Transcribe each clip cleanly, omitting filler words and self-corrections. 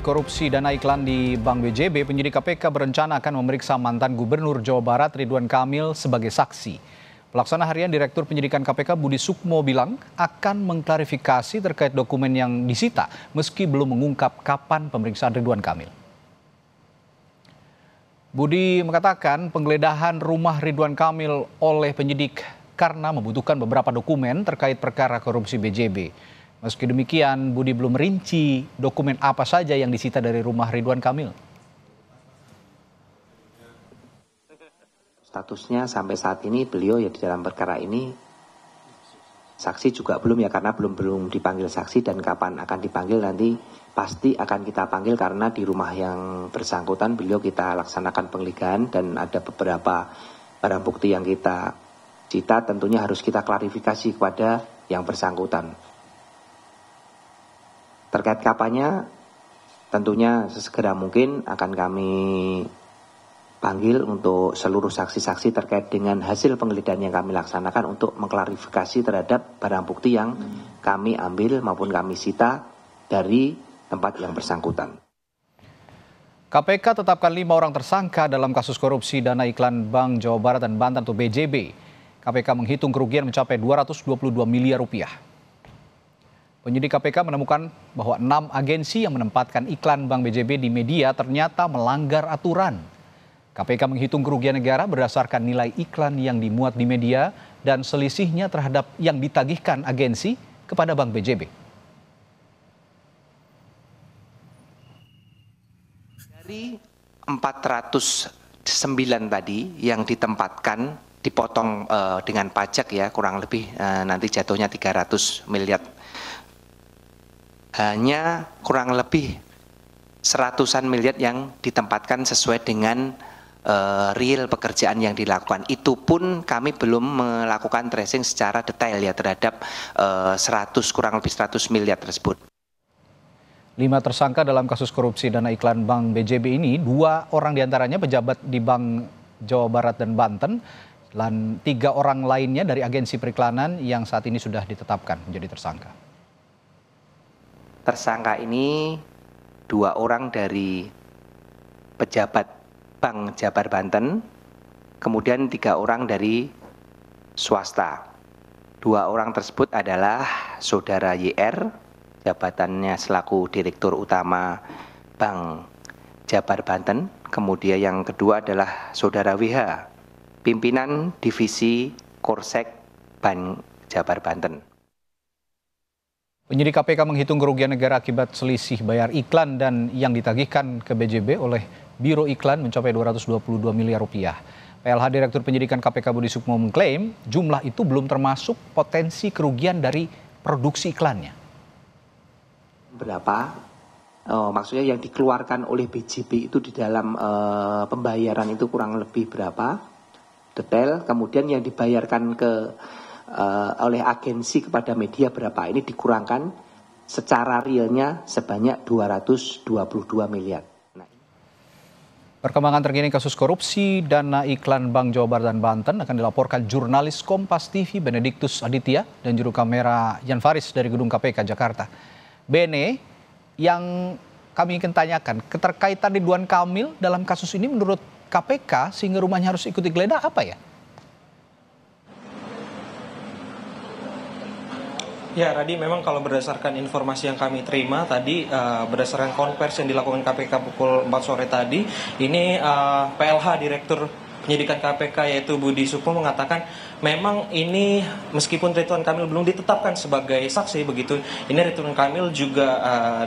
korupsi dana iklan di Bank BJB, penyidik KPK berencana akan memeriksa mantan Gubernur Jawa Barat Ridwan Kamil sebagai saksi. Pelaksana harian Direktur Penyidikan KPK Budi Sukmo bilang akan mengklarifikasi terkait dokumen yang disita meski belum mengungkap kapan pemeriksaan Ridwan Kamil. Budi mengatakan penggeledahan rumah Ridwan Kamil oleh penyidik karena membutuhkan beberapa dokumen terkait perkara korupsi BJB. Meski demikian, Budi belum merinci dokumen apa saja yang disita dari rumah Ridwan Kamil. Statusnya sampai saat ini beliau ya di dalam perkara ini saksi juga belum ya, karena belum dipanggil saksi, dan kapan akan dipanggil nanti pasti akan kita panggil karena di rumah yang bersangkutan beliau kita laksanakan penggeledahan dan ada beberapa barang bukti yang kita cita, tentunya harus kita klarifikasi kepada yang bersangkutan. Terkait kapannya, tentunya sesegera mungkin akan kami panggil untuk seluruh saksi-saksi terkait dengan hasil penggeledahan yang kami laksanakan untuk mengklarifikasi terhadap barang bukti yang kami ambil maupun kami sita dari tempat yang bersangkutan. KPK tetapkan 5 orang tersangka dalam kasus korupsi dana iklan Bank Jawa Barat dan Banten atau BJB. KPK menghitung kerugian mencapai 222 miliar rupiah. Penyidik KPK menemukan bahwa 6 agensi yang menempatkan iklan Bank BJB di media ternyata melanggar aturan. KPK menghitung kerugian negara berdasarkan nilai iklan yang dimuat di media dan selisihnya terhadap yang ditagihkan agensi kepada Bank BJB. Dari 409 tadi yang ditempatkan dipotong dengan pajak ya, kurang lebih nanti jatuhnya 300 miliar. Hanya kurang lebih seratusan miliar yang ditempatkan sesuai dengan real pekerjaan yang dilakukan. Itu pun kami belum melakukan tracing secara detail ya terhadap kurang lebih 100 miliar tersebut. 5 tersangka dalam kasus korupsi dana iklan Bank BJB ini, 2 orang diantaranya pejabat di Bank Jawa Barat dan Banten, dan 3 orang lainnya dari agensi periklanan yang saat ini sudah ditetapkan menjadi tersangka. Tersangka ini 2 orang dari pejabat Bank Jabar Banten, kemudian 3 orang dari swasta. 2 orang tersebut adalah Saudara YR, jabatannya selaku Direktur Utama Bank Jabar Banten, kemudian yang kedua adalah Saudara WH, pimpinan Divisi Korsek Bank Jabar Banten. Penyidik KPK menghitung kerugian negara akibat selisih bayar iklan dan yang ditagihkan ke BJB oleh Biro Iklan mencapai 222 miliar rupiah. PLH Direktur Penyidikan KPK Budi Sukmo mengklaim jumlah itu belum termasuk potensi kerugian dari produksi iklannya. Berapa? Maksudnya yang dikeluarkan oleh BJB itu di dalam pembayaran itu kurang lebih berapa? Detail. Kemudian yang dibayarkan oleh agensi kepada media berapa, ini dikurangkan secara realnya sebanyak 222 miliar. Perkembangan terkini kasus korupsi dana iklan Bank Jawa Barat dan Banten akan dilaporkan jurnalis Kompas TV Benediktus Aditya dan juru kamera Jan Faris dari Gedung KPK Jakarta. Bene, yang kami ingin tanyakan, keterkaitan Ridwan Kamil dalam kasus ini menurut KPK sehingga rumahnya harus ikut digeledah apa ya? Ya, Radi, memang kalau berdasarkan informasi yang kami terima tadi, berdasarkan konversi yang dilakukan KPK pukul 4 sore tadi, ini PLH Direktur Penyidikan KPK yaitu Budi Sukmo mengatakan memang ini meskipun Ridwan Kamil belum ditetapkan sebagai saksi begitu, ini Ridwan Kamil juga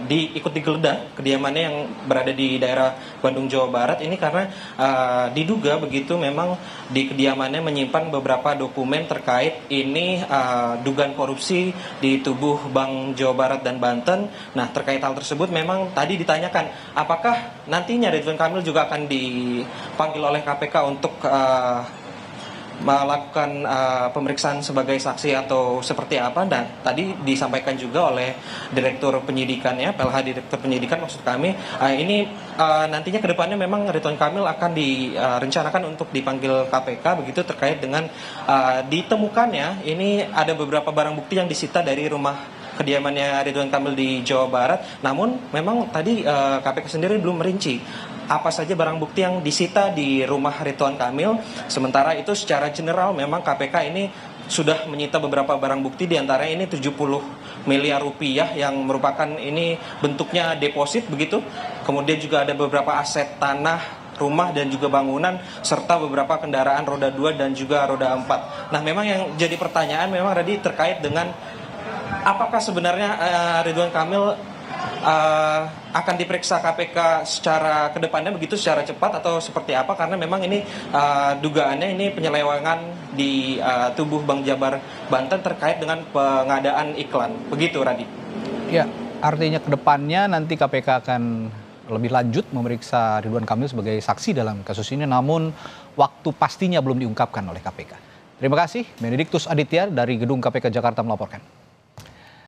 ikut digeledah kediamannya yang berada di daerah Bandung Jawa Barat ini karena diduga begitu memang di kediamannya menyimpan beberapa dokumen terkait ini dugaan korupsi di tubuh Bank Jawa Barat dan Banten. Nah, terkait hal tersebut memang tadi ditanyakan apakah nantinya Ridwan Kamil juga akan dipanggil oleh KPK untuk melakukan pemeriksaan sebagai saksi atau seperti apa, dan tadi disampaikan juga oleh Direktur Penyidikannya, PLH Direktur Penyidikan maksud kami, ini nantinya ke depannya memang Ridwan Kamil akan direncanakan untuk dipanggil KPK begitu terkait dengan ditemukannya ini ada beberapa barang bukti yang disita dari rumah kediamannya Ridwan Kamil di Jawa Barat. Namun memang tadi KPK sendiri belum merinci apa saja barang bukti yang disita di rumah Ridwan Kamil. Sementara itu secara general memang KPK ini sudah menyita beberapa barang bukti, diantaranya ini 70 miliar rupiah yang merupakan ini bentuknya deposit begitu. Kemudian juga ada beberapa aset tanah, rumah dan juga bangunan, serta beberapa kendaraan roda 2 dan juga roda 4. Nah memang yang jadi pertanyaan memang tadi terkait dengan apakah sebenarnya Ridwan Kamil akan diperiksa KPK secara kedepannya begitu secara cepat atau seperti apa, karena memang ini dugaannya ini penyelewengan di tubuh Bank Jabar Banten terkait dengan pengadaan iklan begitu, Radi. Ya, artinya kedepannya nanti KPK akan lebih lanjut memeriksa Ridwan Kamil sebagai saksi dalam kasus ini, namun waktu pastinya belum diungkapkan oleh KPK. Terima kasih, Benediktus Aditya dari Gedung KPK Jakarta melaporkan.